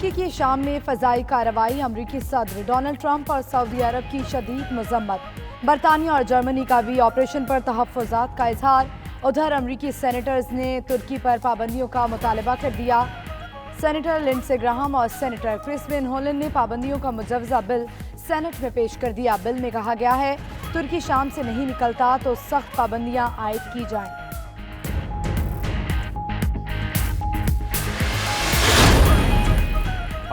ترکی کی شام میں فضائی کارروائی، امریکی صدر ڈونلڈ ٹرمپ اور سعودی عرب کی شدید مذمت، برطانیہ اور جرمنی کا بھی آپریشن پر تحفظات کا اظہار۔ ادھر امریکی سینیٹرز نے ترکی پر پابندیوں کا مطالبہ کر دیا۔ سینیٹر لنڈسے گراہم اور سینیٹر کرس وین ہولن نے پابندیوں کا مجوزہ بل سینٹ میں پیش کر دیا۔ بل میں کہا گیا ہے ترکی شام سے نہیں نکلتا تو سخت پابندیاں عائد کی جائیں۔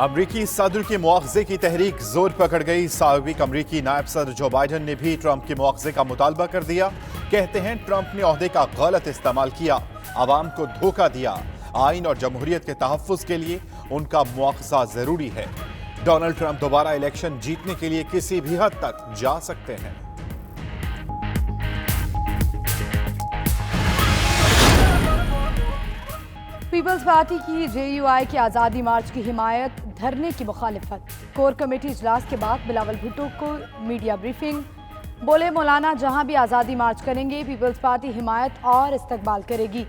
امریکی صدر کے مواخذے کی تحریک زور پکڑ گئی۔ سابق امریکی نائب صدر جو بائیڈن نے بھی ٹرمپ کے مواخذے کا مطالبہ کر دیا۔ کہتے ہیں ٹرمپ نے عہدے کا غلط استعمال کیا، عوام کو دھوکہ دیا۔ آئین اور جمہوریت کے تحفظ کے لیے ان کا مواخذہ ضروری ہے۔ ڈونلڈ ٹرمپ دوبارہ الیکشن جیتنے کے لیے کسی بھی حد تک جا سکتے ہیں۔ پیپلز پارٹی کی JUI کے آزادی مارچ کی حمایت، دھرنے کی مخالفت۔ کور کمیٹی اجلاس کے بعد بلاول بھٹو کو میڈیا بریفنگ، بولے مولانا جہاں بھی آزادی مارچ کریں گے پیپلز پارٹی حمایت اور استقبال کرے گی۔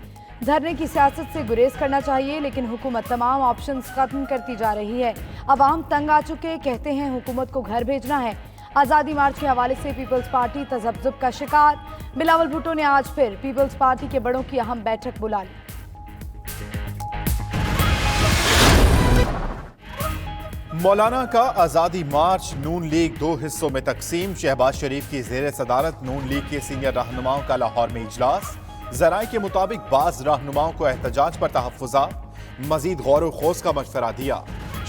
دھرنے کی سیاست سے گریز کرنا چاہیے لیکن حکومت تمام آپشنز ختم کرتی جا رہی ہے۔ عوام تنگ آ چکے، کہتے ہیں حکومت کو گھر بھیجنا ہے۔ آزادی مارچ کے حوالے سے پیپلز پارٹی تذبذب کا شکار۔ بلاول بھٹو نے آج پھر پیپلز پارٹی کے بڑوں کی اہم بیٹھک بلا لی۔ مولانا کا آزادی مارچ، نون لیگ دو حصوں میں تقسیم۔ شہباز شریف کی زیر صدارت نون لیگ کے سینئر رہنماؤں کا لاہور میں اجلاس۔ ذرائع کے مطابق بعض رہنماؤں کو احتجاج پر تحفظات، مزید غور و خوض کا مشورہ دیا۔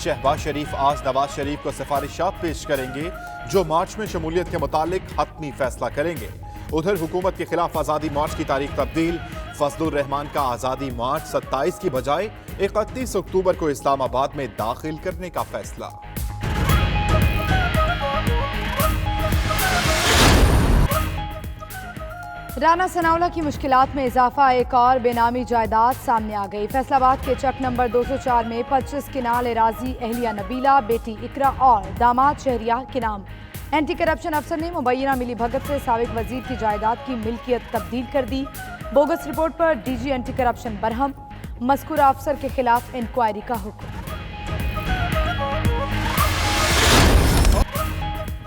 شہباز شریف آج نواز شریف کو سفارشات پیش کریں گے جو مارچ میں شمولیت کے متعلق حتمی فیصلہ کریں گے۔ ادھر حکومت کے خلاف آزادی مارچ کی تاریخ تبدیل، فضل الرحمان کا آزادی مارچ 27 کی بجائے 31 اکتوبر کو اسلام آباد میں داخل کرنے کا فیصلہ۔ رانا ثناءاللہ کی مشکلات میں اضافہ، ایک اور بے نامی جائیداد سامنے آ گئی۔ فیصل آباد کے چک نمبر 204 میں 25 کنال اراضی اہلیہ نبیلہ، بیٹی اقرا اور داماد شہریار کے نام۔ اینٹی کرپشن افسر نے مبینہ ملی بھگت سے سابق وزیر کی جائیداد کی ملکیت تبدیل کر دی۔ بوگس رپورٹ پر DG اینٹی کرپشن برہم، مذکورہ افسر کے خلاف انکوائری کا حکم۔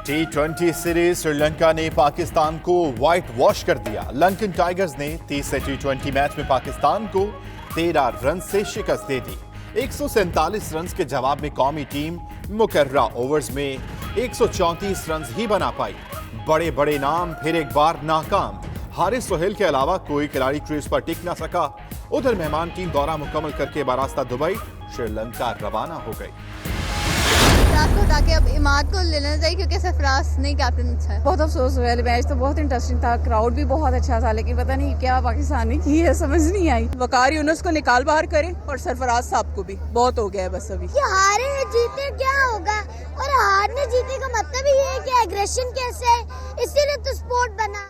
T20 سیریز سری لنکا نے پاکستان کو وائٹ واش کر دیا۔ لنکن ٹائیگرز نے 30 T20 میچ میں پاکستان کو 13 رن سے شکست دے دی۔ 147 رنز کے جواب میں قومی ٹیم مقررہ اوورز میں 134 رنز ہی بنا پائی۔ بڑے بڑے نام پھر ایک بار ناکام۔ حارث سہیل کے علاوہ کوئی کھلاڑی کریز پر ٹک نہ سکا۔ ادھر مہمان ٹیم دورہ مکمل کر کے براستہ دبئی سری لنکا روانہ ہو گئی۔ سرفراز کو ہٹا کے اب اماد کو لینا چاہیے کیونکہ سرفراز نہیں کیپٹن اچھا ہے۔ بہت افسوس ہوا ہے، میچ تو بہت انٹرسٹنگ تھا، کراؤڈ بھی بہت اچھا تھا، لیکن پتہ نہیں کیا پاکستان نے کی ہے سمجھ نہیں آئی۔ وقار یونس کو نکال باہر کرے اور سرفراز صاحب کو بھی، بہت ہو گیا ہے بس ابھی۔ یہ ہارے جیتے کیا ہوگا، اور ہارنے جیتے کا مطلب یہ ہے کہ ایگریشن کیسے ہے، اسی لیے تو سپورٹ بنا۔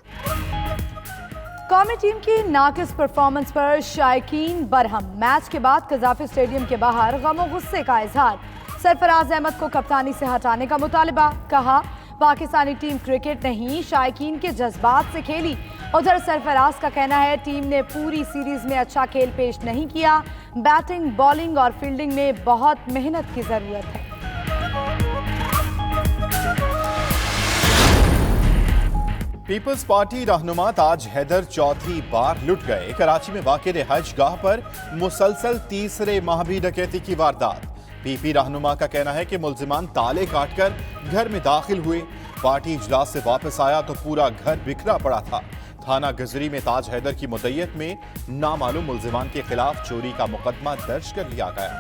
قومی ٹیم کی ناقص پرفارمنس پر شائقین برہم۔ میچ کے بعد قذافی اسٹیڈیم کے باہر غم و غصے کا اظہار۔ سرفراز احمد کو کپتانی سے ہٹانے کا مطالبہ، کہا پاکستانی ٹیم کرکٹ نہیں شائقین کے جذبات سے کھیلی۔ ادھر سرفراز کا کہنا ہے ٹیم نے پوری سیریز میں اچھا کھیل پیش نہیں کیا، بیٹنگ، بالنگ اور فیلڈنگ میں بہت محنت کی ضرورت ہے۔ پیپلز پارٹی رہنما تاج حیدر چوتھی بار لٹ گئے۔ کراچی میں واقع رہائش گاہ پر مسلسل تیسرے ماہ بھی ڈکیتی کی واردات۔ پی رہنما کا کہنا ہے کہ ملزمان تالے کاٹ کر گھر میں داخل ہوئے۔ پارٹی اجلاس سے واپس آیا تو پورا گھر بکھرا پڑا تھا۔ تھانہ گزری میں تاج حیدر کی مدعیت میں نامعلوم ملزمان کے خلاف چوری کا مقدمہ درج کر لیا گیا۔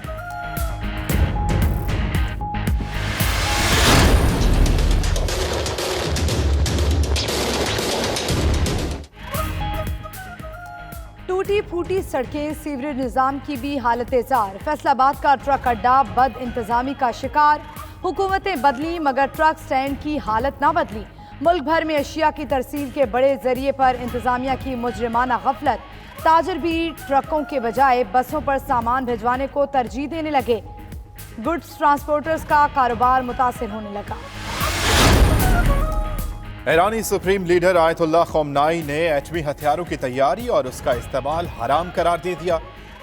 ٹوٹی پھوٹی سڑکیں، سیوریج نظام کی بھی حالت زار۔ فیصل آباد کا ٹرک اڈا بد انتظامی کا شکار۔ حکومتیں بدلی مگر ٹرک سٹینڈ کی حالت نہ بدلی۔ ملک بھر میں اشیاء کی ترسیل کے بڑے ذریعے پر انتظامیہ کی مجرمانہ غفلت۔ تاجر بھی ٹرکوں کے بجائے بسوں پر سامان بھجوانے کو ترجیح دینے لگے۔ گڈز ٹرانسپورٹرز کا کاروبار متاثر ہونے لگا۔ ایرانی سپریم لیڈر آیت اللہ خامنائی نے ایٹمی ہتھیاروں کی تیاری اور اس کا استعمال حرام قرار دے دیا۔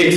1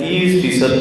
30%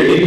ADP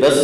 10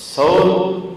100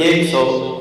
100